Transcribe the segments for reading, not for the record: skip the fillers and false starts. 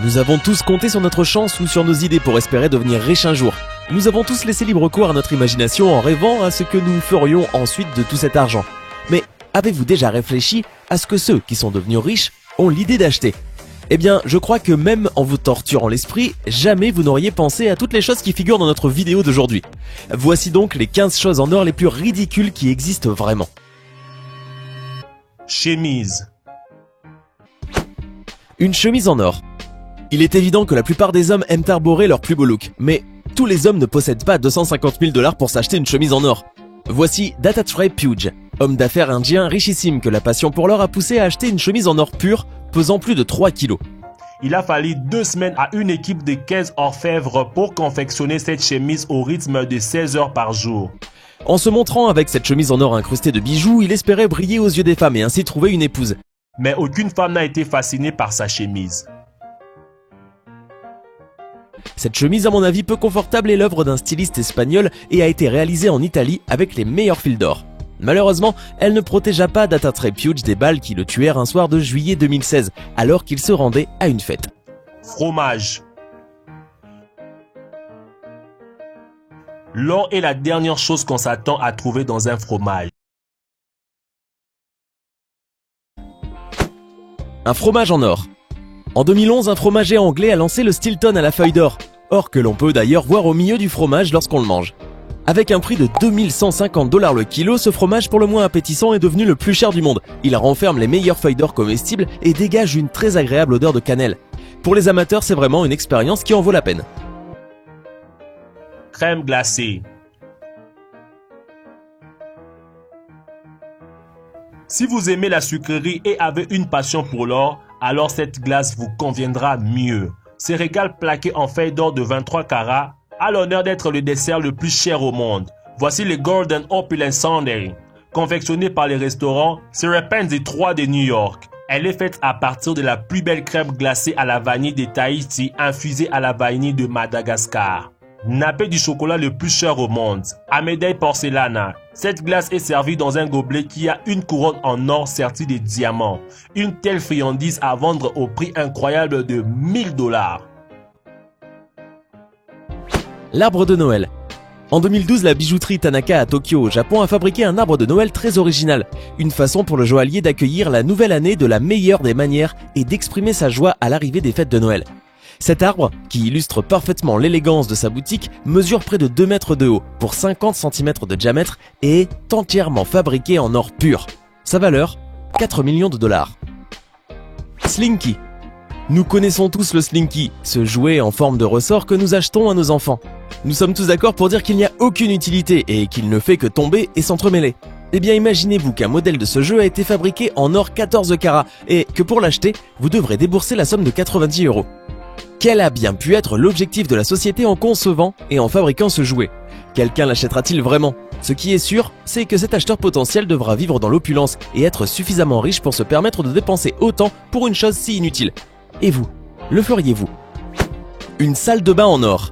Nous avons tous compté sur notre chance ou sur nos idées pour espérer devenir riches un jour. Nous avons tous laissé libre cours à notre imagination en rêvant à ce que nous ferions ensuite de tout cet argent. Mais avez-vous déjà réfléchi à ce que ceux qui sont devenus riches ont l'idée d'acheter ? Eh bien, je crois que même en vous torturant l'esprit, jamais vous n'auriez pensé à toutes les choses qui figurent dans notre vidéo d'aujourd'hui. Voici donc les 15 choses en or les plus ridicules qui existent vraiment. Chemise. Une chemise en or. Il est évident que la plupart des hommes aiment arborer leur plus beau look, mais tous les hommes ne possèdent pas 250 000 $ pour s'acheter une chemise en or. Voici Dattatreya Puj, homme d'affaires indien richissime que la passion pour l'or a poussé à acheter une chemise en or pur pesant plus de 3 kilos. Il a fallu 2 semaines à une équipe de 15 orfèvres pour confectionner cette chemise au rythme de 16 heures par jour. En se montrant avec cette chemise en or incrustée de bijoux, il espérait briller aux yeux des femmes et ainsi trouver une épouse. Mais aucune femme n'a été fascinée par sa chemise. Cette chemise, à mon avis, peu confortable est l'œuvre d'un styliste espagnol et a été réalisée en Italie avec les meilleurs fils d'or. Malheureusement, elle ne protégea pas Dattatreya Puj des balles qui le tuèrent un soir de juillet 2016, alors qu'il se rendait à une fête. Fromage. L'or est la dernière chose qu'on s'attend à trouver dans un fromage. Un fromage en or. En 2011, un fromager anglais a lancé le Stilton à la feuille d'or, or que l'on peut d'ailleurs voir au milieu du fromage lorsqu'on le mange. Avec un prix de 2150 $ le kilo, ce fromage pour le moins appétissant est devenu le plus cher du monde. Il renferme les meilleures feuilles d'or comestibles et dégage une très agréable odeur de cannelle. Pour les amateurs, c'est vraiment une expérience qui en vaut la peine. Crème glacée. Si vous aimez la sucrerie et avez une passion pour l'or, alors cette glace vous conviendra mieux. Ce régal plaqué en feuilles d'or de 23 carats a l'honneur d'être le dessert le plus cher au monde. Voici le Golden Opulent Sundae, confectionné par les restaurants Serapins 3 de New York. Elle est faite à partir de la plus belle crème glacée à la vanille de Tahiti infusée à la vanille de Madagascar. Nappé du chocolat le plus cher au monde, Amédée Porcelana. Cette glace est servie dans un gobelet qui a une couronne en or sertie de diamants. Une telle friandise à vendre au prix incroyable de 1000 $. L'arbre de Noël. En 2012, la bijouterie Tanaka à Tokyo, au Japon, a fabriqué un arbre de Noël très original. Une façon pour le joaillier d'accueillir la nouvelle année de la meilleure des manières et d'exprimer sa joie à l'arrivée des fêtes de Noël. Cet arbre, qui illustre parfaitement l'élégance de sa boutique, mesure près de 2 mètres de haut pour 50 cm de diamètre et est entièrement fabriqué en or pur. Sa valeur, 4 millions de $. Slinky. Nous connaissons tous le Slinky, ce jouet en forme de ressort que nous achetons à nos enfants. Nous sommes tous d'accord pour dire qu'il n'y a aucune utilité et qu'il ne fait que tomber et s'entremêler. Eh bien, imaginez-vous qu'un modèle de ce jeu a été fabriqué en or 14 carats et que pour l'acheter, vous devrez débourser la somme de 90 €. Quel a bien pu être l'objectif de la société en concevant et en fabriquant ce jouet? Quelqu'un l'achètera-t-il vraiment? Ce qui est sûr, c'est que cet acheteur potentiel devra vivre dans l'opulence et être suffisamment riche pour se permettre de dépenser autant pour une chose si inutile. Et vous, le feriez-vous? Une salle de bain en or.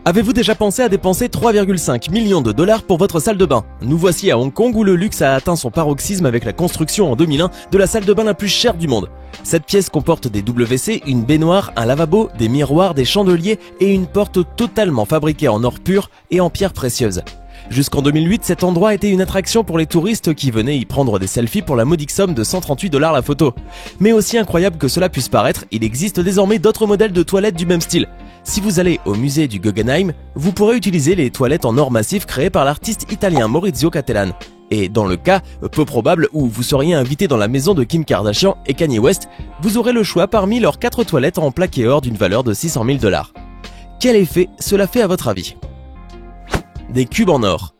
Avez-vous déjà pensé à dépenser 3,5 millions de $ pour votre salle de bain? Nous voici à Hong Kong où le luxe a atteint son paroxysme avec la construction en 2001 de la salle de bain la plus chère du monde. Cette pièce comporte des WC, une baignoire, un lavabo, des miroirs, des chandeliers et une porte totalement fabriquée en or pur et en pierres précieuses. Jusqu'en 2008, cet endroit était une attraction pour les touristes qui venaient y prendre des selfies pour la modique somme de 138 $ la photo. Mais aussi incroyable que cela puisse paraître, il existe désormais d'autres modèles de toilettes du même style. Si vous allez au musée du Guggenheim, vous pourrez utiliser les toilettes en or massif créées par l'artiste italien Maurizio Cattelan. Et dans le cas, peu probable, où vous seriez invité dans la maison de Kim Kardashian et Kanye West, vous aurez le choix parmi leurs 4 toilettes en plaqué or d'une valeur de 600 000 $. Quel effet cela fait à votre avis? Des cubes en or.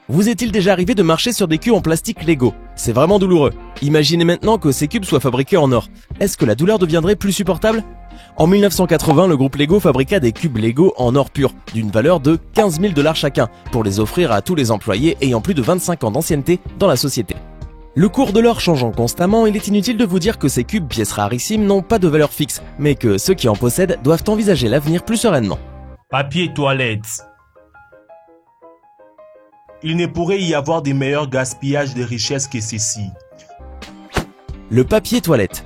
Vous est-il déjà arrivé de marcher sur des cubes en plastique Lego? C'est vraiment douloureux. Imaginez maintenant que ces cubes soient fabriqués en or. Est-ce que la douleur deviendrait plus supportable? En 1980, le groupe Lego fabriqua des cubes Lego en or pur, d'une valeur de 15 000 $ chacun, pour les offrir à tous les employés ayant plus de 25 ans d'ancienneté dans la société. Le cours de l'or changeant constamment, il est inutile de vous dire que ces cubes, pièces rarissimes, n'ont pas de valeur fixe, mais que ceux qui en possèdent doivent envisager l'avenir plus sereinement. Papier toilette. Il ne pourrait y avoir de meilleur gaspillage de richesses que ceci. Le papier toilette.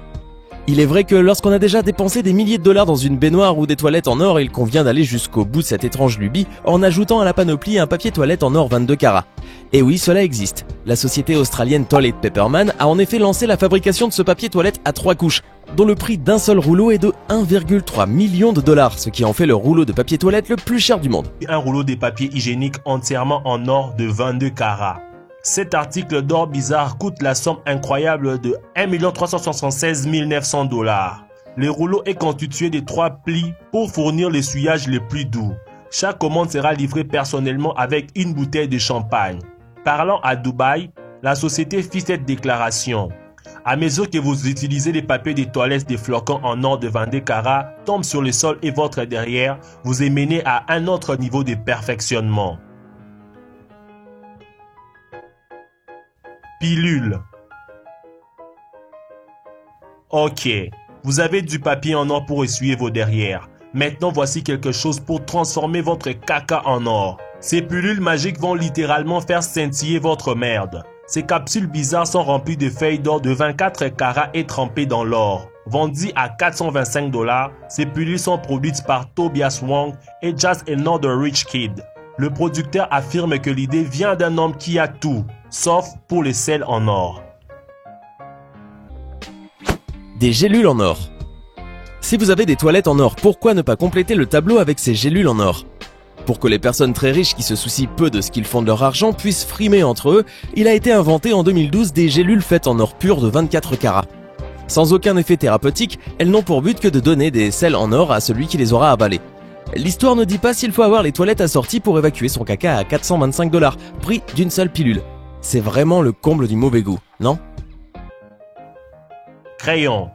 Il est vrai que lorsqu'on a déjà dépensé des milliers de dollars dans une baignoire ou des toilettes en or, il convient d'aller jusqu'au bout de cette étrange lubie en ajoutant à la panoplie un papier toilette en or 22 carats. Et oui, cela existe. La société australienne Toilet Paperman a en effet lancé la fabrication de ce papier toilette à 3 couches, dont le prix d'un seul rouleau est de 1,3 million de dollars, ce qui en fait le rouleau de papier toilette le plus cher du monde. Un rouleau de papier hygiénique entièrement en or de 22 carats. Cet article d'or bizarre coûte la somme incroyable de 1 376 900 dollars. Le rouleau est constitué de 3 plis pour fournir l'essuyage le plus doux. Chaque commande sera livrée personnellement avec une bouteille de champagne. Parlant à Dubaï, la société fit cette déclaration. À mesure que vous utilisez les papiers de toilette, des flocons en or de 22 carats tombent sur le sol et votre derrière, vous est mené à un autre niveau de perfectionnement. Pilule. Ok, vous avez du papier en or pour essuyer vos derrières. Maintenant, voici quelque chose pour transformer votre caca en or. Ces pilules magiques vont littéralement faire scintiller votre merde. Ces capsules bizarres sont remplies de feuilles d'or de 24 carats et trempées dans l'or. Vendues à 425 dollars, ces pilules sont produites par Tobias Wong et Just Another Rich Kid. Le producteur affirme que l'idée vient d'un homme qui a tout, sauf pour les sels en or. Des gélules en or. Si vous avez des toilettes en or, pourquoi ne pas compléter le tableau avec ces gélules en or? Pour que les personnes très riches qui se soucient peu de ce qu'ils font de leur argent puissent frimer entre eux, il a été inventé en 2012 des gélules faites en or pur de 24 carats. Sans aucun effet thérapeutique, elles n'ont pour but que de donner des sels en or à celui qui les aura avalés. L'histoire ne dit pas s'il faut avoir les toilettes assorties pour évacuer son caca à 425 dollars, prix d'une seule pilule. C'est vraiment le comble du mauvais goût, non? Crayon.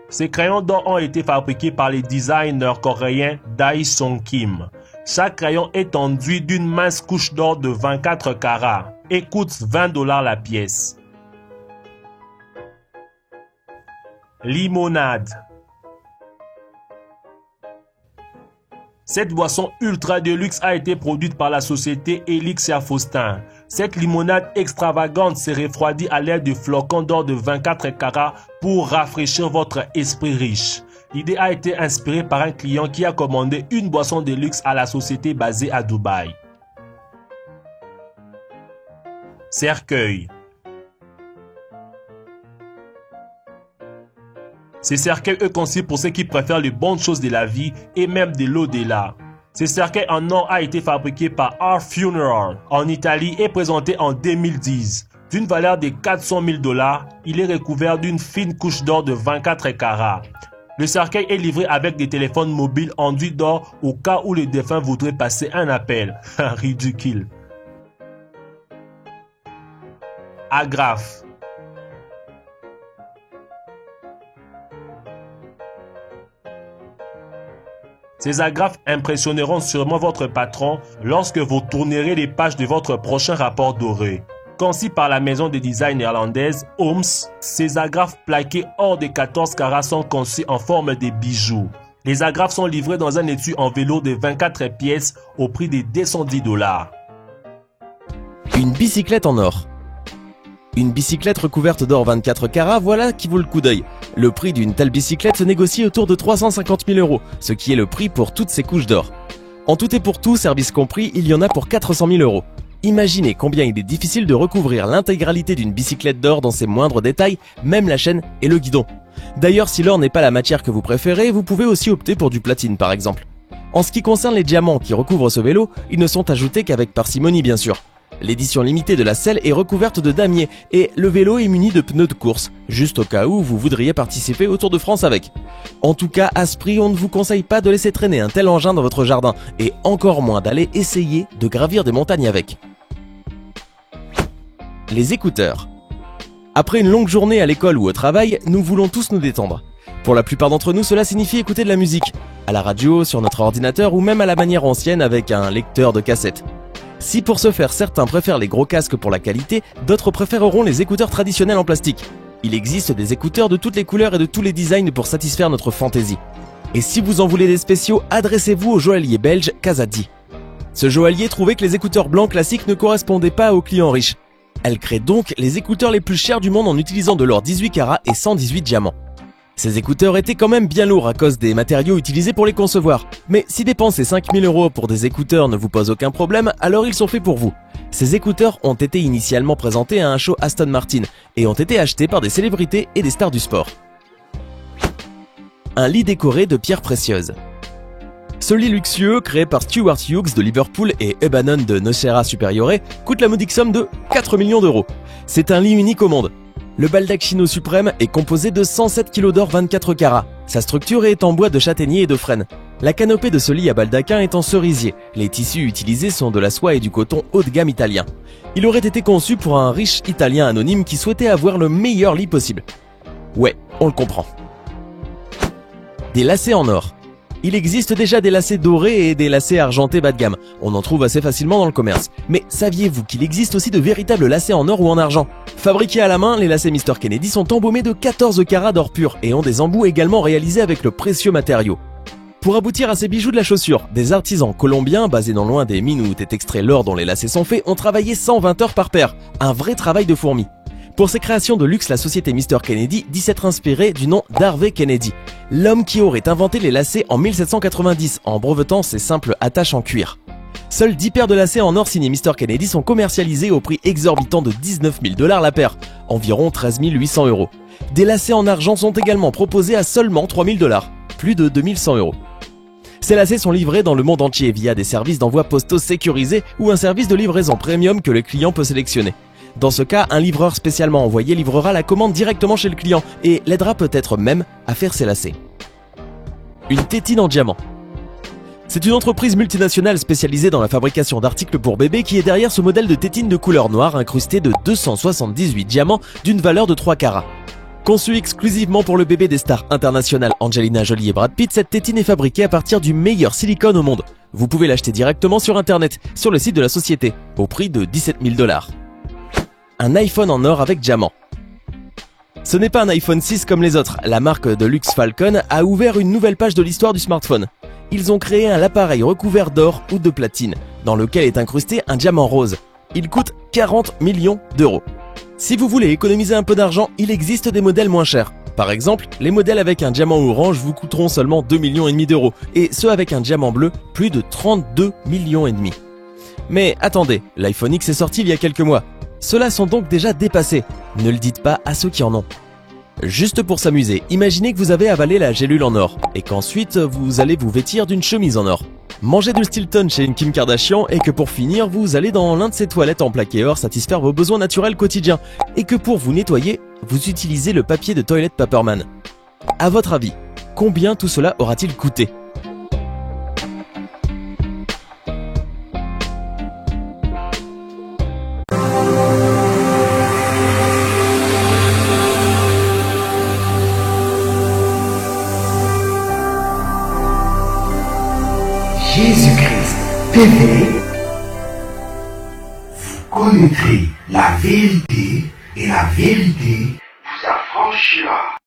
Ces crayons d'or ont été fabriqués par les designers coréens Dae Sung Kim. Chaque crayon est enduit d'une mince couche d'or de 24 carats et coûte 20 dollars la pièce. Limonade. Cette boisson ultra de luxe a été produite par la société Elixir Faustin. Cette limonade extravagante se refroidit à l'aide de flocons d'or de 24 carats pour rafraîchir votre esprit riche. L'idée a été inspirée par un client qui a commandé une boisson de luxe à la société basée à Dubaï. Cercueil. Ces cercueils sont conçus pour ceux qui préfèrent les bonnes choses de la vie et même de l'au-delà. Ce cercueil en or a été fabriqué par Art Funeral en Italie et présenté en 2010. D'une valeur de 400 000 dollars, il est recouvert d'une fine couche d'or de 24 carats. Le cercueil est livré avec des téléphones mobiles enduits d'or au cas où le défunt voudrait passer un appel. Ridicule. Agrafe. Ces agrafes impressionneront sûrement votre patron lorsque vous tournerez les pages de votre prochain rapport doré. Conçus par la maison de design néerlandaise Ooms, ces agrafes plaquées hors de 14 carats sont conçues en forme de bijoux. Les agrafes sont livrées dans un étui en velours de 24 pièces au prix de 210 dollars. Une bicyclette en or. Une bicyclette recouverte d'or 24 carats, voilà qui vaut le coup d'œil. Le prix d'une telle bicyclette se négocie autour de 350 000 €, ce qui est le prix pour toutes ces couches d'or. En tout et pour tout, service compris, il y en a pour 400 000 €. Imaginez combien il est difficile de recouvrir l'intégralité d'une bicyclette d'or dans ses moindres détails, même la chaîne et le guidon. D'ailleurs, si l'or n'est pas la matière que vous préférez, vous pouvez aussi opter pour du platine par exemple. En ce qui concerne les diamants qui recouvrent ce vélo, ils ne sont ajoutés qu'avec parcimonie bien sûr. L'édition limitée de la selle est recouverte de damier et le vélo est muni de pneus de course, juste au cas où vous voudriez participer au Tour de France avec. En tout cas, à ce prix, on ne vous conseille pas de laisser traîner un tel engin dans votre jardin et encore moins d'aller essayer de gravir des montagnes avec. Les écouteurs. Après une longue journée à l'école ou au travail, nous voulons tous nous détendre. Pour la plupart d'entre nous, cela signifie écouter de la musique, à la radio, sur notre ordinateur ou même à la manière ancienne avec un lecteur de cassette. Si pour ce faire certains préfèrent les gros casques pour la qualité, d'autres préféreront les écouteurs traditionnels en plastique. Il existe des écouteurs de toutes les couleurs et de tous les designs pour satisfaire notre fantaisie. Et si vous en voulez des spéciaux, adressez-vous au joaillier belge Kazadi. Ce joaillier trouvait que les écouteurs blancs classiques ne correspondaient pas aux clients riches. Elle crée donc les écouteurs les plus chers du monde en utilisant de l'or 18 carats et 118 diamants. Ces écouteurs étaient quand même bien lourds à cause des matériaux utilisés pour les concevoir. Mais si dépenser 5000 € pour des écouteurs ne vous pose aucun problème, alors ils sont faits pour vous. Ces écouteurs ont été initialement présentés à un show Aston Martin et ont été achetés par des célébrités et des stars du sport. Un lit décoré de pierres précieuses. Ce lit luxueux, créé par Stuart Hughes de Liverpool et Ebanon de Nocera Superiore, coûte la modique somme de 4 millions d'euros. C'est un lit unique au monde. Le baldacchino suprême est composé de 107 kg d'or 24 carats. Sa structure est en bois de châtaignier et de frêne. La canopée de ce lit à baldaquin est en cerisier. Les tissus utilisés sont de la soie et du coton haut de gamme italien. Il aurait été conçu pour un riche italien anonyme qui souhaitait avoir le meilleur lit possible. Ouais, on le comprend. Des lacets en or. Il existe déjà des lacets dorés et des lacets argentés bas de gamme. On en trouve assez facilement dans le commerce. Mais saviez-vous qu'il existe aussi de véritables lacets en or ou en argent? Fabriqués à la main, les lacets Mr Kennedy sont embaumés de 14 carats d'or pur et ont des embouts également réalisés avec le précieux matériau. Pour aboutir à ces bijoux de la chaussure, des artisans colombiens, basés non loin des mines où est extrait l'or dont les lacets sont faits, ont travaillé 120 heures par paire. Un vrai travail de fourmi. Pour ses créations de luxe, la société Mr Kennedy dit s'être inspirée du nom d'Harvey Kennedy, l'homme qui aurait inventé les lacets en 1790 en brevetant ses simples attaches en cuir. Seuls 10 paires de lacets en or signés Mr Kennedy sont commercialisés au prix exorbitant de 19 000 $ la paire, environ 13 800 €. Des lacets en argent sont également proposés à seulement 3 000 $, plus de 2 100 €. Ces lacets sont livrés dans le monde entier via des services d'envoi postaux sécurisés ou un service de livraison premium que le client peut sélectionner. Dans ce cas, un livreur spécialement envoyé livrera la commande directement chez le client et l'aidera peut-être même à faire ses lacets. Une tétine en diamant. C'est une entreprise multinationale spécialisée dans la fabrication d'articles pour bébés qui est derrière ce modèle de tétine de couleur noire incrustée de 278 diamants d'une valeur de 3 carats. Conçue exclusivement pour le bébé des stars internationales Angelina Jolie et Brad Pitt, cette tétine est fabriquée à partir du meilleur silicone au monde. Vous pouvez l'acheter directement sur internet, sur le site de la société, au prix de 17 000 $. Un iPhone en or avec diamant. Ce n'est pas un iPhone 6 comme les autres, la marque de luxe Falcon a ouvert une nouvelle page de l'histoire du smartphone. Ils ont créé un appareil recouvert d'or ou de platine, dans lequel est incrusté un diamant rose. Il coûte 40 millions €. Si vous voulez économiser un peu d'argent, il existe des modèles moins chers. Par exemple, les modèles avec un diamant orange vous coûteront seulement 2,5 millions d'euros, et ceux avec un diamant bleu, plus de 32,5 millions. Mais attendez, l'iPhone X est sorti il y a quelques mois. Ceux-là sont donc déjà dépassés. Ne le dites pas à ceux qui en ont. Juste pour s'amuser, imaginez que vous avez avalé la gélule en or et qu'ensuite vous allez vous vêtir d'une chemise en or. Mangez du Stilton chez une Kim Kardashian et que pour finir, vous allez dans l'un de ses toilettes en plaqué or satisfaire vos besoins naturels quotidiens et que pour vous nettoyer, vous utilisez le papier de toilette Paperman. À votre avis, combien tout cela aura-t-il coûté ? Jésus-Christ TV, vous connaîtrez la vérité et la vérité vous affranchira.